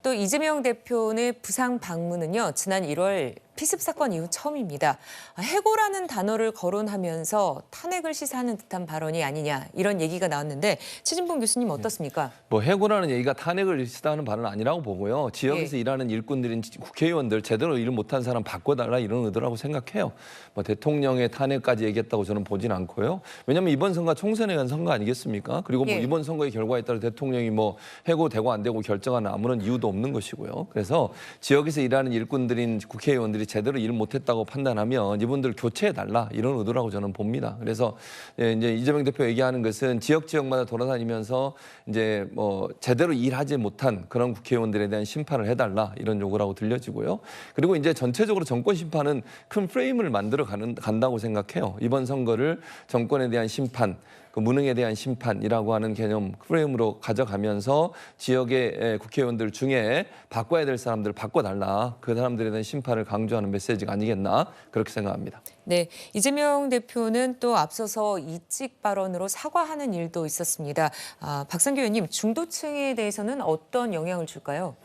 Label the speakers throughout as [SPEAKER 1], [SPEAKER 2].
[SPEAKER 1] 또 이재명 대표의 부상 방문은요, 지난 1월 피습 사건 이후 처음입니다. 해고라는 단어를 거론하면서 탄핵을 시사하는 듯한 발언이 아니냐 이런 얘기가 나왔는데 최진봉 교수님 어떻습니까?
[SPEAKER 2] 뭐 해고라는 얘기가 탄핵을 시사하는 발언은 아니라고 보고요. 지역에서 일하는 일꾼들인 국회의원들 제대로 일 못한 사람 바꿔달라 이런 의도라고 생각해요. 뭐 대통령의 탄핵까지 얘기했다고 저는 보진 않고요. 왜냐하면 이번 선거가 총선에 의한 선거 아니겠습니까? 그리고 뭐 이번 선거의 결과에 따라 대통령이 뭐 해고되고 안 되고 결정하는 아무런 이유도 없는 것이고요. 그래서 지역에서 일하는 일꾼들인 국회의원들이 제대로 일 못했다고 판단하면 이분들 교체해달라 이런 의도라고 저는 봅니다. 그래서 이제 이재명 대표 얘기하는 것은 지역마다 돌아다니면서 이제 뭐 제대로 일하지 못한 그런 국회의원들에 대한 심판을 해달라 이런 요구라고 들려지고요. 그리고 이제 전체적으로 정권 심판은 큰 프레임을 만들어 간다고 생각해요. 이번 선거를 정권에 대한 심판, 그 무능에 대한 심판이라고 하는 개념 프레임으로 가져가면서 지역의 국회의원들 중에 바꿔야 될 사람들을 바꿔달라. 그 사람들에 대한 심판을 강조하는 메시지가 아니겠나 그렇게 생각합니다.
[SPEAKER 1] 네, 이재명 대표는 또 앞서서 이직 발언으로 사과하는 일도 있었습니다. 박상규 의원님, 중도층에 대해서는 어떤 영향을 줄까요?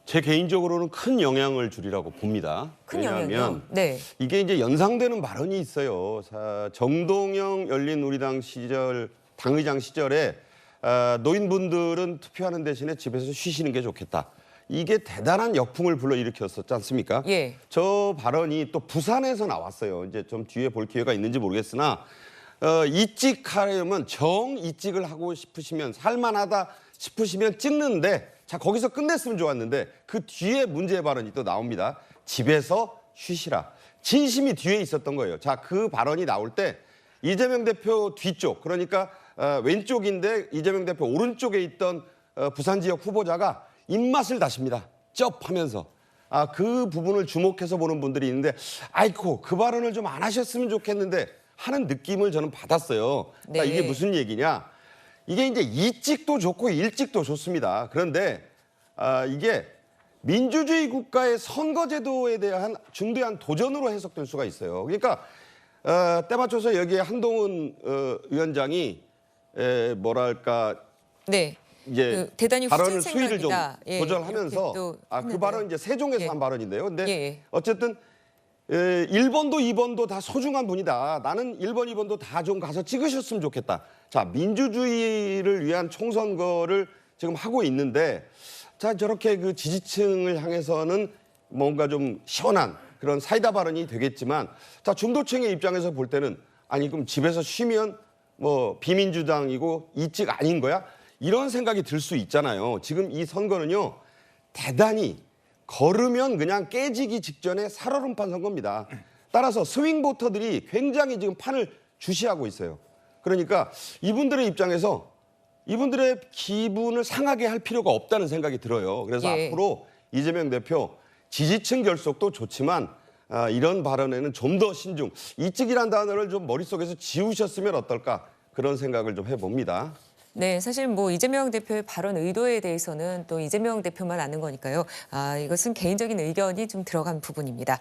[SPEAKER 3] 제 개인적으로는 큰 영향을 주리라고 봅니다.
[SPEAKER 1] 큰
[SPEAKER 3] 왜냐하면
[SPEAKER 1] 영향이요? 네.
[SPEAKER 3] 이게 이제 연상되는 발언이 있어요. 정동영 열린우리당 시절 당의장 시절에 노인분들은 투표하는 대신에 집에서 쉬시는 게 좋겠다. 이게 대단한 역풍을 불러일으켰었지 않습니까?
[SPEAKER 1] 예.
[SPEAKER 3] 저 발언이 또 부산에서 나왔어요. 이제 좀 뒤에 볼 기회가 있는지 모르겠으나 이직하려면 이직을 하고 싶으시면 살만하다 싶으시면 찍는데 자 거기서 끝냈으면 좋았는데 그 뒤에 문제 발언이 또 나옵니다. 집에서 쉬시라. 진심이 뒤에 있었던 거예요. 자, 그 발언이 나올 때 이재명 대표 뒤쪽 그러니까 왼쪽인데 이재명 대표 오른쪽에 있던 부산 지역 후보자가 입맛을 다십니다. 쩝하면서. 그 부분을 주목해서 보는 분들이 있는데 아이고 그 발언을 좀 안 하셨으면 좋겠는데 하는 느낌을 저는 받았어요.
[SPEAKER 1] 네.
[SPEAKER 3] 이게 무슨 얘기냐. 이게 이제 이직도 좋고 일직도 좋습니다. 그런데 이게 민주주의 국가의 선거제도에 대한 중대한 도전으로 해석될 수가 있어요. 그러니까 때 맞춰서 여기에 한동훈 위원장이 뭐랄까
[SPEAKER 1] 네.
[SPEAKER 3] 이제
[SPEAKER 1] 대단히
[SPEAKER 3] 발언을
[SPEAKER 1] 후진
[SPEAKER 3] 수위를 좀
[SPEAKER 1] 생각이다. 예,
[SPEAKER 3] 조절하면서 그 발언 이제 세종에서 한 발언인데요. 근데 어쨌든 1번도 2번도 다 소중한 분이다. 나는 1번, 2번도 다 좀 가서 찍으셨으면 좋겠다. 자, 민주주의를 위한 총선거를 지금 하고 있는데 자, 저렇게 그 지지층을 향해서는 뭔가 좀 시원한 그런 사이다 발언이 되겠지만 자, 중도층의 입장에서 볼 때는 아니 그럼 집에서 쉬면 뭐 비민주당이고 이직 아닌 거야? 이런 생각이 들 수 있잖아요. 지금 이 선거는요. 대단히 걸으면 그냥 깨지기 직전에 살얼음판 선거입니다. 따라서 스윙 보터들이 굉장히 지금 판을 주시하고 있어요. 그러니까 이분들의 입장에서 이분들의 기분을 상하게 할 필요가 없다는 생각이 들어요. 그래서 앞으로 이재명 대표 지지층 결속도 좋지만 이런 발언에는 좀 더 신중, 이직이란 단어를 좀 머릿속에서 지우셨으면 어떨까 그런 생각을 좀 해봅니다.
[SPEAKER 1] 네, 사실 뭐 이재명 대표의 발언 의도에 대해서는 또 이재명 대표만 아는 거니까요. 이것은 개인적인 의견이 좀 들어간 부분입니다.